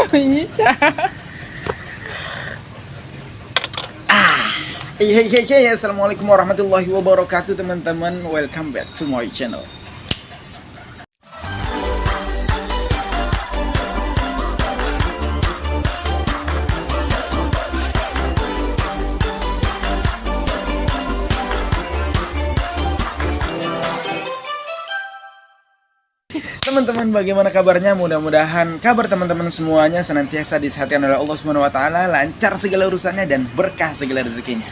Bisa. Hey, assalamualaikum warahmatullahi wabarakatuh teman-teman. Welcome back to my channel. Teman-teman, bagaimana kabarnya? Mudah-mudahan kabar teman-teman semuanya senantiasa disehatikan oleh Allah Subhanahu wa taala, lancar segala urusannya dan berkah segala rezekinya.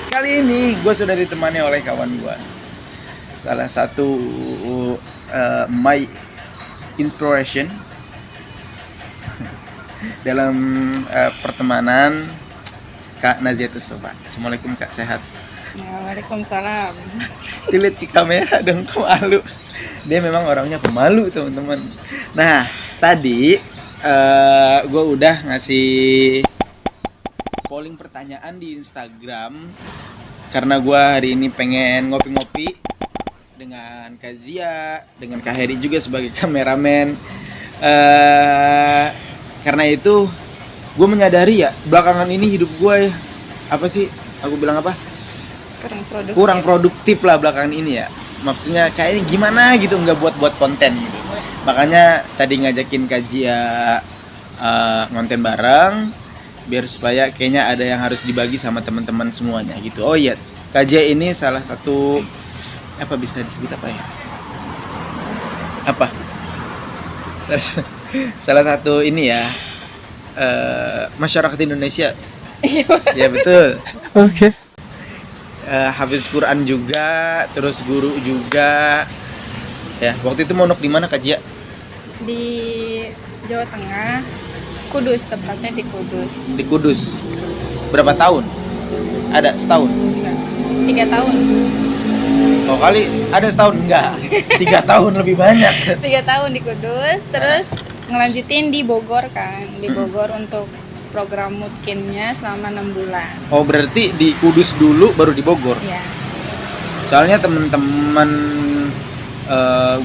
Kali ini gue sudah ditemani oleh kawan gue. Salah satu my inspiration dalam pertemanan, Kak Naziatus Sofa. Assalamualaikum Kak, sehat? Ya, waalaikumsalam. Dilihat ke kamera dong, kok malu. Dia memang orangnya pemalu teman-teman. Nah tadi gue udah ngasih polling pertanyaan di Instagram karena gue hari ini pengen ngopi-ngopi dengan Kak Zia, dengan Kak Heri juga sebagai kameramen. Karena itu gue menyadari ya belakangan ini hidup gue apa sih? Aku bilang apa? Kurang produktif lah belakangan ini ya. Maksudnya kayaknya gimana gitu, nggak buat konten gitu. Makanya tadi ngajakin Kajia ngonten bareng biar supaya kayaknya ada yang harus dibagi sama teman-teman semuanya gitu. Oh iya, Kajia ini salah satu apa bisa disebut apa ya? Apa? Salah satu ini ya masyarakat Indonesia. Ya betul. Oke. Hafiz Quran juga, terus guru juga. Ya, waktu itu mondok di mana Kak Jia? Di Jawa Tengah, Kudus, tepatnya di Kudus. Di Kudus. Berapa tahun? Ada setahun? Enggak. 3 tahun. Oh kali ada setahun enggak? 3 tahun lebih banyak. 3 tahun di Kudus, terus ngelanjutin di Bogor kan, di Bogor untuk program mutkinnya selama 6 bulan. Oh berarti di Kudus dulu baru di Bogor? Iya. Soalnya teman-teman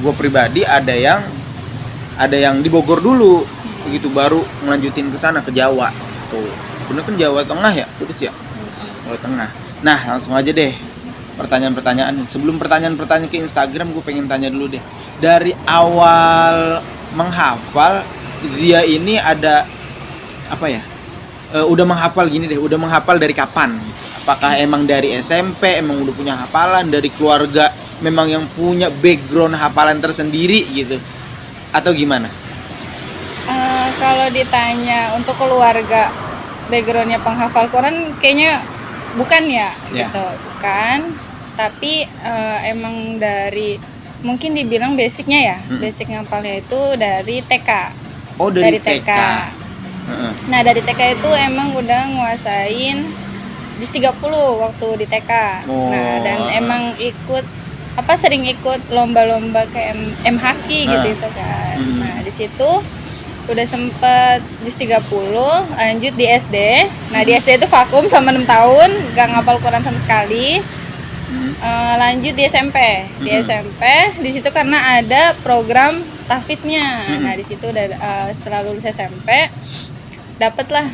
gue pribadi ada yang di Bogor dulu, begitu baru melanjutin ke sana ke Jawa. Tuh, bener kan Jawa Tengah ya, Kudus ya? Jawa Tengah. Nah langsung aja deh pertanyaan-pertanyaan. Sebelum pertanyaan-pertanyaan ke Instagram, gue pengen tanya dulu deh. Dari awal menghafal, Zia ini ada apa ya? Udah menghafal gini deh, udah menghafal dari kapan? Apakah emang dari SMP, emang udah punya hafalan, dari keluarga memang yang punya background hafalan tersendiri gitu, atau gimana? Kalau ditanya untuk keluarga backgroundnya penghafal Quran, kayaknya bukan ya, gitu, bukan. Tapi emang dari mungkin dibilang basicnya ya, basic ngapalnya itu dari TK. Oh dari TK. Nah dari TK itu emang udah nguasain juz 30 waktu di TK. Nah dan emang sering ikut lomba-lomba kayak MHQ gitu itu kan. Nah di situ udah sempet juz 30, lanjut di SD. Nah di SD itu vakum sama 6 tahun, gak ngapal Quran sama sekali. Lanjut di SMP. Di SMP di situ karena ada program tahfidnya. Nah di situ udah setelah lulus SMP dapatlah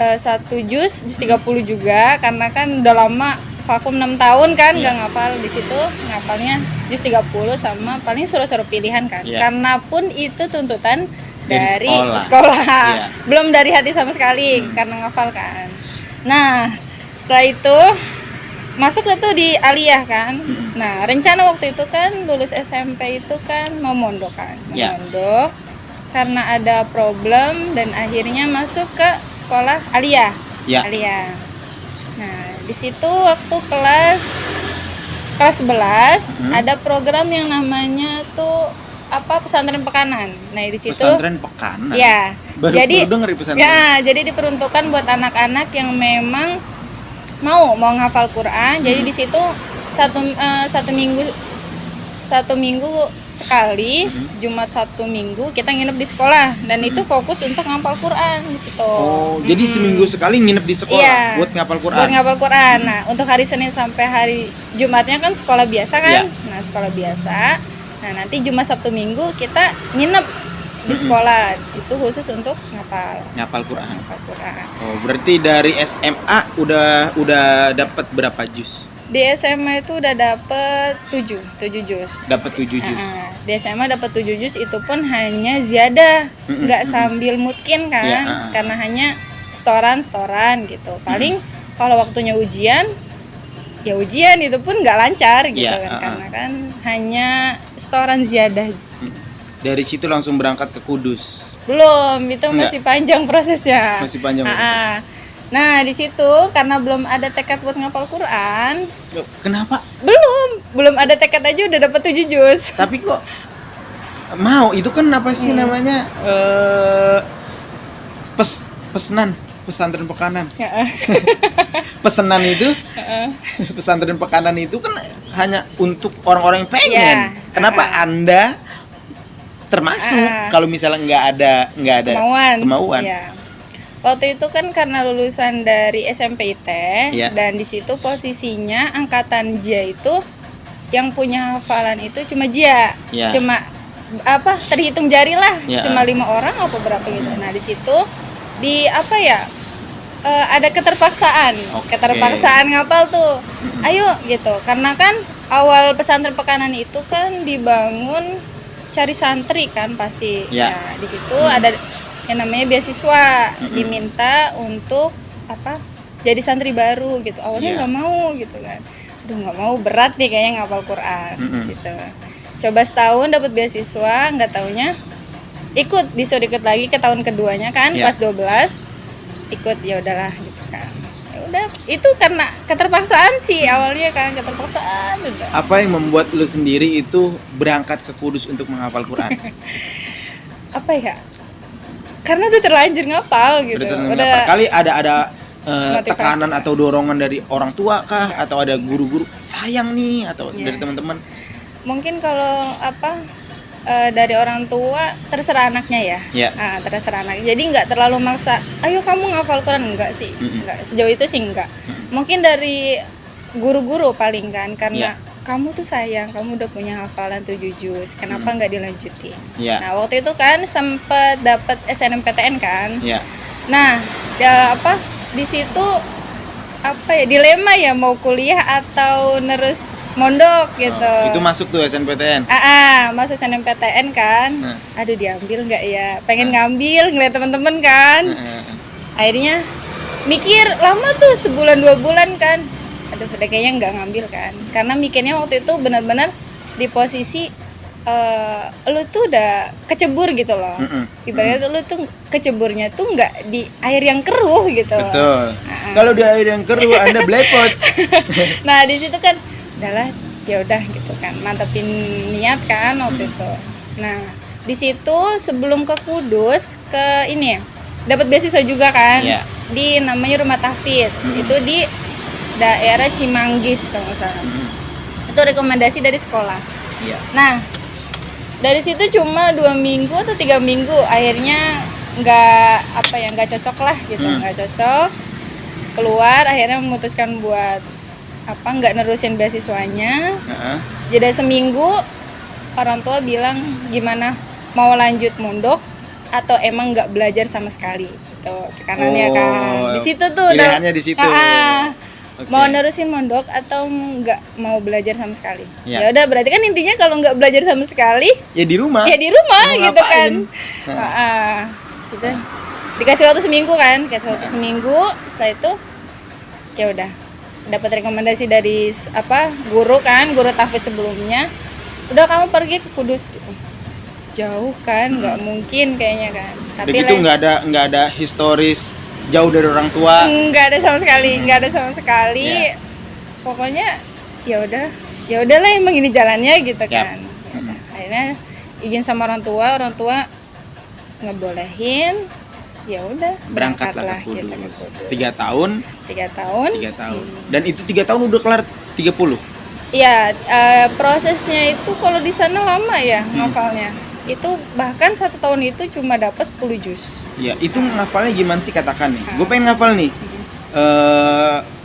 1 juz 30 juga, karena kan udah lama vakum 6 tahun kan gak ngapal. Di situ ngapalnya juz 30 sama paling suruh-suruh pilihan kan. Karena pun itu tuntutan dari sekolah. Belum dari hati sama sekali karena ngapal kan. Nah setelah itu masuk tuh di aliyah kan. Nah rencana waktu itu kan lulus SMP itu kan mau mondok kan, mondok karena ada problem dan akhirnya masuk ke sekolah aliyah. Aliyah. Nah di situ waktu kelas 11 ada program yang namanya tuh pesantren pekanan. Nah di situ pesantren pekanan. Ya. Baru denger pesantren. Ya, jadi diperuntukkan buat anak-anak yang memang mau menghafal Quran. Jadi di situ satu minggu sekali, Jumat Sabtu Minggu kita nginep di sekolah dan itu fokus untuk ngapal Quran di situ. Oh, jadi seminggu sekali nginep di sekolah buat ngapal Quran. Buat ngapal Quran. Nah, untuk hari Senin sampai hari Jumatnya kan sekolah biasa kan? Nah, sekolah biasa. Nah, nanti Jumat Sabtu Minggu kita nginep di sekolah. Itu khusus untuk ngapal Quran. ngapal Quran. Oh, berarti dari SMA udah dapat berapa juz? Di SMA itu udah dapet 7 juz. Dapat 7 juz. Di SMA dapat 7 juz, itu pun hanya ziyadah, nggak sambil mutkin kan, Ya, karena hanya setoran gitu. Paling kalau waktunya ujian, ya ujian itu pun nggak lancar gitu Ya, kan, karena kan hanya setoran ziyadah. Dari situ langsung berangkat ke Kudus. Belum, itu masih panjang prosesnya. Masih panjang. Nah, di situ karena belum ada tekad buat ngapal Quran. Loh, kenapa? Belum ada tekad aja udah dapat 7 juz. Tapi kok mau? Itu kan apa sih namanya? Pesanan pesantren Pekanan. Pesanan itu pesantren Pekanan itu kan hanya untuk orang-orang yang pengen. Kenapa Anda termasuk kalau misalnya nggak ada kemauan? Ya. Waktu itu kan karena lulusan dari SMP IT, dan di situ posisinya angkatan JIA itu yang punya hafalan itu cuma JIA, cuma terhitung jari lah, cuma 5 orang apa berapa gitu. Nah di situ ada keterpaksaan ngapal tuh, ayo gitu, karena kan awal pesantren Pekanan itu kan dibangun cari santri kan pasti. Nah di situ ada yang namanya beasiswa, diminta untuk jadi santri baru gitu. Awalnya nggak mau gitu kan, nggak mau, berat nih kayaknya ngapal Quran. Situ coba setahun dapat beasiswa, nggak taunya disuruh ikut lagi ke tahun keduanya kan, kelas 12 ikut, ya udahlah gitu kan. Ya udah, itu karena keterpaksaan sih awalnya kan, keterpaksaan udah. Apa yang membuat lu sendiri itu berangkat ke Kudus untuk menghafal Quran? Apa ya? Karena udah terlanjur ngapal gitu. Udah kali ada tekanan atau dorongan dari orang tua kah, atau ada guru-guru sayang nih, atau dari teman-teman? Mungkin kalau dari orang tua terserah anaknya ya. Terserah anak. Jadi nggak terlalu maksa. Ayo kamu ngafal Quran, enggak sih. Enggak, sejauh itu sih enggak. Mungkin dari guru-guru paling kan, karena kamu tuh sayang, kamu udah punya hafalan 7 juz, kenapa nggak dilanjutin? Nah waktu itu kan sempet dapet SNMPTN kan. Nah di situ dilema ya, mau kuliah atau nerus mondok gitu. Itu masuk tuh SNPTN. Masuk SNMPTN kan. Aduh, diambil nggak ya? Pengen ngambil, ngeliat temen-temen kan. Akhirnya mikir lama tuh, sebulan 2 bulan kan. Aduh, udah kayaknya nggak ngambil kan. Karena mikirnya waktu itu benar-benar di posisi lu tuh udah kecebur gitu loh. Ibaratnya lu tuh keceburnya tuh nggak di air yang keruh gitu. Betul. Kalau di air yang keruh Anda blepot. Nah di situ kan udahlah, ya udah gitu kan, mantepin niat kan waktu itu. Nah di situ sebelum ke Kudus ke ini dapat beasiswa juga kan, di namanya Rumah Tahfidz. Itu di daerah Cimanggis kalau nggak salah. Itu rekomendasi dari sekolah. Nah dari situ cuma 2 minggu atau 3 minggu, akhirnya nggak cocok lah gitu, nggak cocok, keluar, akhirnya memutuskan buat nggak nerusin beasiswanya. Jeda seminggu orang tua bilang gimana, mau lanjut mondok atau emang nggak belajar sama sekali gitu, tekanannya kan di situ tuh, pilihannya di situ. Mau nerusin mondok atau nggak mau belajar sama sekali. Ya udah, berarti kan intinya kalau nggak belajar sama sekali ya di rumah gitu ngapain? Kan. Sudah dikasih waktu seminggu kan, setelah itu ya udah dapat rekomendasi dari guru tahfidz sebelumnya, udah kamu pergi ke Kudus gitu. Jauh kan, nggak mungkin kayaknya kan. Tapi itu nggak ada historis jauh dari orang tua? Nggak ada sama sekali. Pokoknya ya udahlah, emang ini jalannya gitu kan. Akhirnya izin sama orang tua ngebolehin, ya udah berangkatlah ke Kudus. 3 tahun. Dan itu 3 tahun udah kelar 30. Iya, prosesnya itu kalau di sana lama ya ngafalnya. Itu bahkan 1 tahun itu cuma dapat 10 juz. Iya, itu ngafalnya gimana sih, katakan nih. Gue pengen ngafal nih.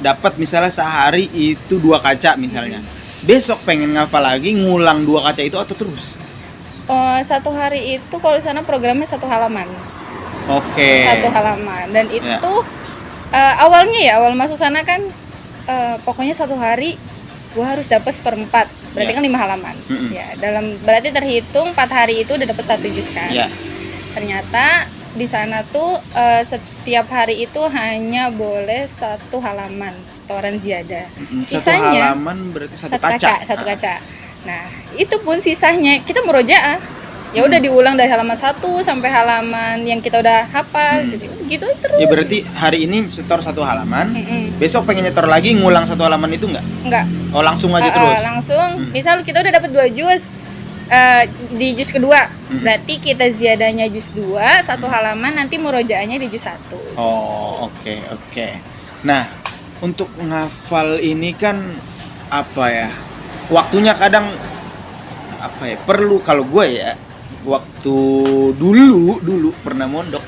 Dapat misalnya sehari itu 2 kaca misalnya. Besok pengen ngafal lagi, ngulang 2 kaca itu atau terus? Satu hari itu kalau di sana programnya 1 halaman. Oke. 1 halaman dan Ya. itu awalnya ya awal masuk sana kan pokoknya 1 hari gua harus dapat 1/4 berarti Ya. kan 5 halaman. Mm-mm. Ya berarti terhitung 4 hari itu udah dapat 1 juz kan. Ya. Ternyata di sana tuh setiap hari itu hanya boleh 1 halaman setoran ziyadah. Satu halaman berarti satu kaca. Satu kaca. Nah, itu pun sisanya kita murojaah. Ya udah diulang dari halaman 1 sampai halaman yang kita udah hafal gitu terus. Ya berarti hari ini setor 1 halaman, Mm-mm. besok pengen nyetor lagi ngulang 1 halaman itu enggak? Enggak. Oh langsung aja terus? Langsung. Misal kita udah dapat 2 juz di juz kedua. Berarti kita ziyadahnya juz 2, 1 halaman nanti murojaahnya di juz 1. Oh oke. Nah untuk ngafal ini kan apa ya? Waktunya kadang apa ya? Perlu kalau gue ya waktu dulu pernah mondok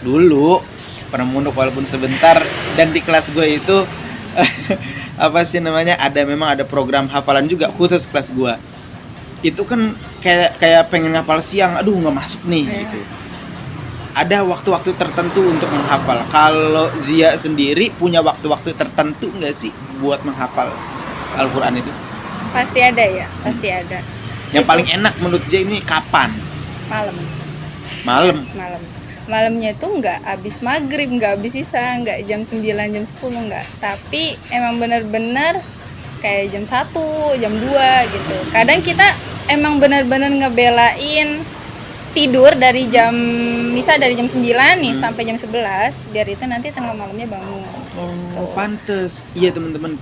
walaupun sebentar dan di kelas gue itu apa sih namanya memang ada program hafalan juga khusus kelas gue. Itu kan kayak pengen ngafal siang, aduh nggak masuk nih gitu. Ada waktu-waktu tertentu untuk menghafal. Kalau Zia sendiri punya waktu-waktu tertentu nggak sih buat menghafal Al-Quran itu? Pasti ada ya, pasti ada. Yang paling enak menurut Zia ini kapan? Malamnya itu nggak habis maghrib, nggak habis isya, nggak jam 9, jam 10 nggak, tapi emang bener-bener kayak jam 1, jam 2 gitu. Kadang kita emang bener-bener ngebelain tidur dari jam 9 nih sampai jam 11 biar itu nanti tengah malamnya bangun gitu. Oh pantes, iya teman-teman.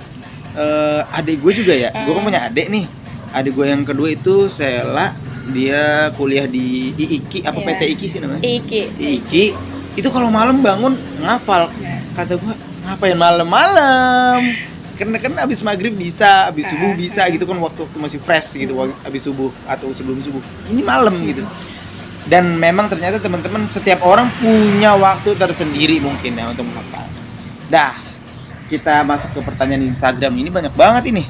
Adik gue juga ya, gue kan punya adik nih. Adik gue yang kedua itu Sela, dia kuliah di IIKI apa PT IKI sih namanya? IIKI. Itu kalau malam bangun ngafal. Kata gua, ngapain malam-malam? Karena kan abis maghrib bisa, abis subuh bisa gitu kan, waktu masih fresh gitu, abis subuh atau sebelum subuh. Ini malam gitu. Dan memang ternyata teman-teman setiap orang punya waktu tersendiri mungkin ya untuk menghafal. Dah, kita masuk ke pertanyaan di Instagram. Ini banyak banget ini.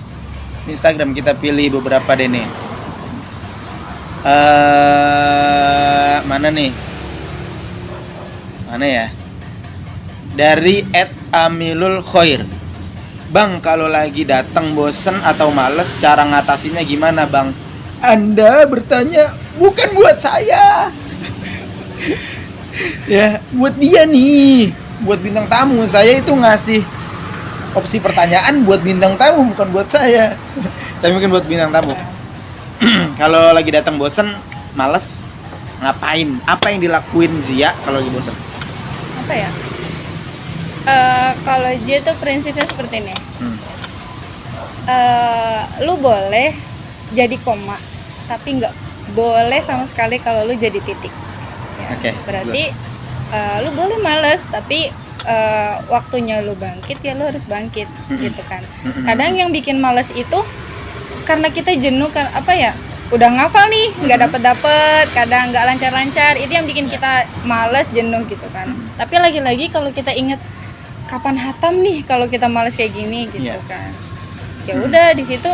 Di Instagram kita pilih beberapa deh nih. Mana nih? Mana ya? Dari @amilul khoir. Bang, kalau lagi datang bosen atau males, cara ngatasinnya gimana, Bang? Anda bertanya bukan buat saya. Ya, buat dia nih. Buat bintang tamu. Saya itu ngasih opsi pertanyaan buat bintang tamu, bukan buat saya. Tapi mungkin buat bintang tamu. Kalau lagi datang bosen, males, ngapain? Apa yang dilakuin Zia kalau lagi bosen? Apa ya? Kalau Zia tuh prinsipnya seperti ini. Lu boleh jadi koma, tapi nggak boleh sama sekali kalau lu jadi titik. Ya, Oke, berarti lu boleh males, tapi waktunya lu bangkit ya lu harus bangkit gitu kan. Kadang yang bikin males itu karena kita jenuh kan, apa ya, udah ngafal nih nggak dapet, kadang nggak lancar, itu yang bikin kita males, jenuh gitu kan. Tapi lagi-lagi kalau kita inget kapan hatam nih kalau kita males kayak gini gitu kan, ya udah di situ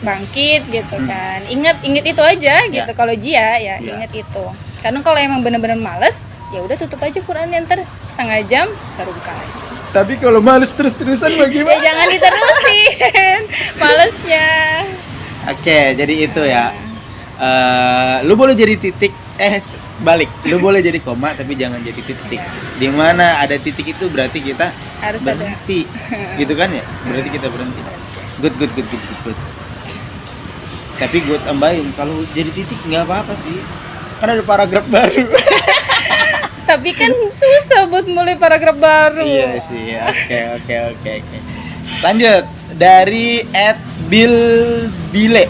bangkit gitu kan. Ingat itu aja gitu. Kalau Zia ya ingat itu, karena kalau emang bener-bener males ya udah tutup aja Qurannya, ntar setengah jam baru buka lagi. Tapi kalau males terus-terusan bagaimana? Ya jangan diterusin malesnya. Oke, jadi itu ya. Lu boleh jadi titik, balik. Lu boleh jadi koma, tapi jangan jadi titik. Di mana ada titik itu berarti kita Harus berhenti, gitu kan ya? Berarti kita berhenti. Good. Tapi gue tambahin, kalau jadi titik nggak apa-apa sih, kan ada paragraf baru. Tapi kan susah buat mulai paragraf baru. Iya sih. Oke. Lanjut dari @bilbile.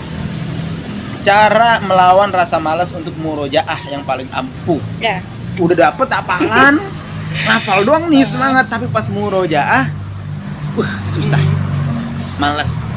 Cara melawan rasa malas untuk murojaah yang paling ampuh. Ya. Udah dapet hafalan, ngafal doang nih semangat, tapi pas murojaah susah. Malas.